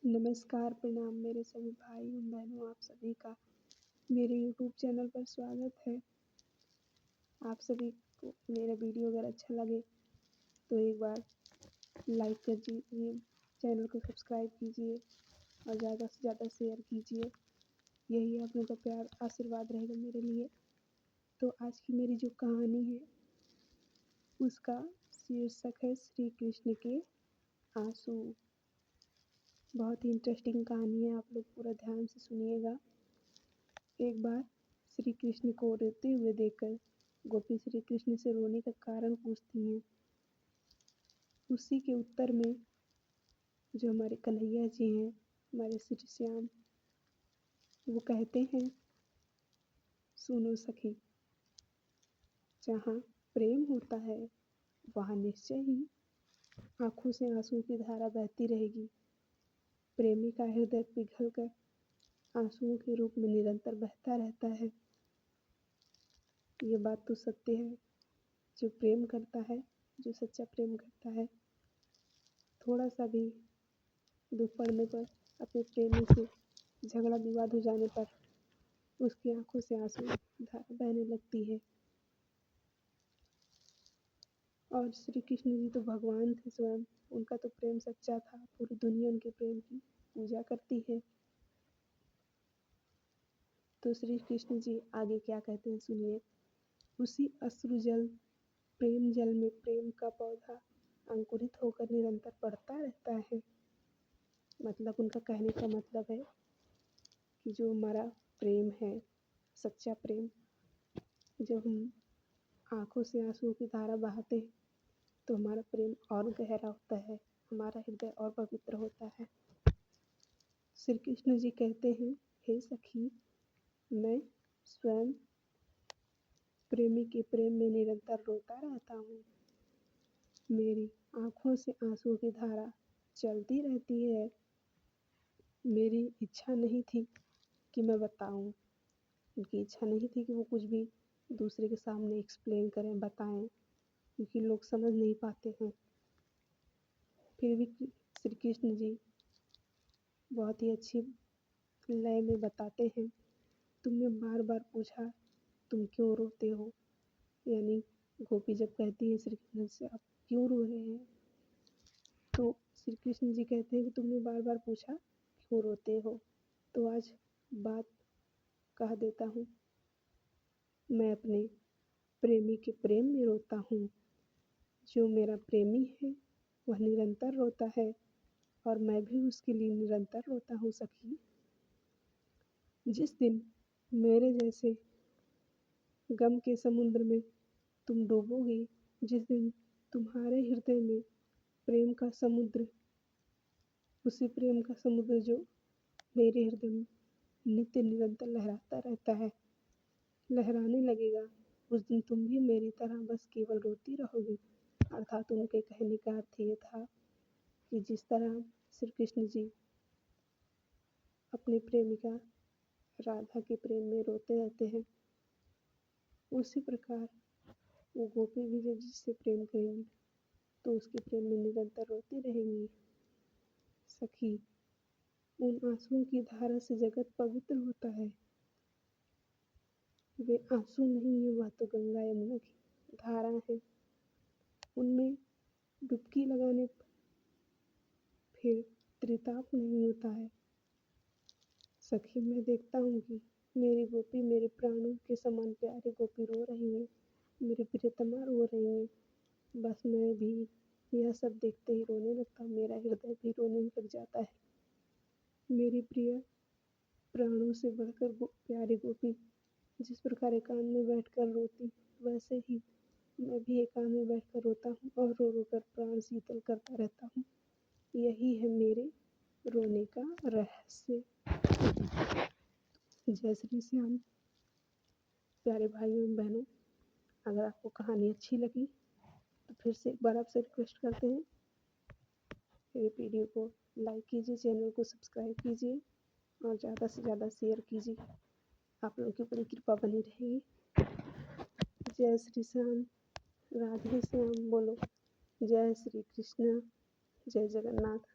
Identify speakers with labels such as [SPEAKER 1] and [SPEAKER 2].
[SPEAKER 1] नमस्कार, प्रणाम मेरे सभी भाई एवं बहनों, आप सभी का मेरे यूट्यूब चैनल पर स्वागत है। आप सभी को मेरा वीडियो अगर अच्छा लगे तो एक बार लाइक कर दीजिए, चैनल को सब्सक्राइब कीजिए और ज़्यादा से ज़्यादा शेयर कीजिए। यही आप लोगों का प्यार आशीर्वाद रहेगा मेरे लिए। तो आज की मेरी जो कहानी है उसका शीर्षक है श्री कृष्ण के आंसू। बहुत ही इंटरेस्टिंग कहानी है, आप लोग पूरा ध्यान से सुनिएगा। एक बार श्री कृष्ण को रोते हुए देखकर गोपी श्री कृष्ण से रोने का कारण पूछती हैं। उसी के उत्तर में जो हमारे कन्हैया जी हैं, हमारे श्री श्याम, वो कहते हैं, सुनो सखी, जहाँ प्रेम होता है वहाँ निश्चय ही आंखों से आंसू की धारा बहती रहेगी। प्रेमी का हृदय पिघलकर आंसुओं के रूप में निरंतर बहता रहता है। ये बात तो सत्य है। जो प्रेम करता है, जो सच्चा प्रेम करता है, थोड़ा सा भी दुख पड़ने पर, अपने प्रेमी से झगड़ा विवाद हो जाने पर उसकी आंखों से आंसू धारा बहने लगती है। और श्री कृष्ण जी तो भगवान थे स्वयं, उनका तो प्रेम सच्चा था। पूरी दुनिया उनके प्रेम की पूजा करती है। तो श्री कृष्ण जी आगे क्या कहते हैं सुनिए। उसी अश्रु जल प्रेम जल में प्रेम का पौधा अंकुरित होकर निरंतर बढ़ता रहता है। मतलब उनका कहने का मतलब है कि जो हमारा प्रेम है, सच्चा प्रेम, जब हम आंखों से आंसुओं की धारा बहाते हैं तो हमारा प्रेम और गहरा होता है, हमारा हृदय और पवित्र होता है। श्री कृष्ण जी कहते हैं, हे सखी, मैं स्वयं प्रेमी के प्रेम में निरंतर रोता रहता हूँ। मेरी आंखों से आंसुओं की धारा चलती रहती है। मेरी इच्छा नहीं थी कि मैं बताऊं, उनकी इच्छा नहीं थी कि वो कुछ भी दूसरे के सामने एक्सप्लेन करें, बताएं, क्योंकि लोग समझ नहीं पाते हैं। फिर भी श्री कृष्ण जी बहुत ही अच्छी लय में बताते हैं, तुमने बार बार पूछा तुम क्यों रोते हो। यानी गोपी जब कहती है श्री कृष्ण से आप क्यों रो रहे हैं, तो श्री कृष्ण जी कहते हैं कि तुमने बार बार पूछा क्यों रोते हो, तो आज बात कह देता हूँ। मैं अपने प्रेमी के प्रेम में रोता हूँ। जो मेरा प्रेमी है वह निरंतर रोता है और मैं भी उसके लिए निरंतर रोता हूँ सखी। जिस दिन मेरे जैसे गम के समुद्र में तुम डूबोगे, जिस दिन तुम्हारे हृदय में प्रेम का समुद्र, उसी प्रेम का समुद्र जो मेरे हृदय में नित्य निरंतर लहराता रहता है, लहराने लगेगा, उस दिन तुम भी मेरी तरह बस केवल रोती रहोगी। अर्थात उनके कहने का अर्थ ये था कि जिस तरह श्री कृष्ण जी अपनी प्रेमिका राधा के प्रेम में रोते रहते हैं, उसी प्रकार वो गोपी भी जब जिससे प्रेम करेंगी तो उसके प्रेम में निरंतर रोती रहेंगी। सखी, उन आंसुओं की धारा से जगत पवित्र होता है। वे आंसू नहीं है, वह तो गंगा यमुना की धारा है। उनमें डुबकी लगाने पर फिर त्रिताप नहीं होता है। सखी, मैं देखता हूँ कि मेरी गोपी, मेरे प्राणों के समान प्यारी गोपी रो रही है, मेरे प्रियतमा रो रही है। बस मैं भी यह सब देखते ही रोने लगता हूँ, मेरा हृदय भी रोने लग जाता है। मेरी प्रिय प्राणों से बढ़कर प्यारी गोपी जिस प्रकार एकांत में बैठकर रोती, वैसे ही मैं भी एकांत में बैठकर रोता हूँ और रो रो कर प्राण शीतल करता रहता हूँ। यही है मेरे रोने का रहस्य। जय श्री श्याम। प्यारे भाइयों एवं बहनों, अगर आपको कहानी अच्छी लगी तो फिर से एक बार आपसे रिक्वेस्ट करते हैं, मेरे वीडियो को लाइक कीजिए, चैनल को सब्सक्राइब कीजिए और ज़्यादा से ज़्यादा शेयर कीजिए। आप लोगों की बड़ी कृपा बनी रहेगी। जय श्री श्याम, राधे श्याम बोलो। जय श्री कृष्ण, जय जगन्नाथ।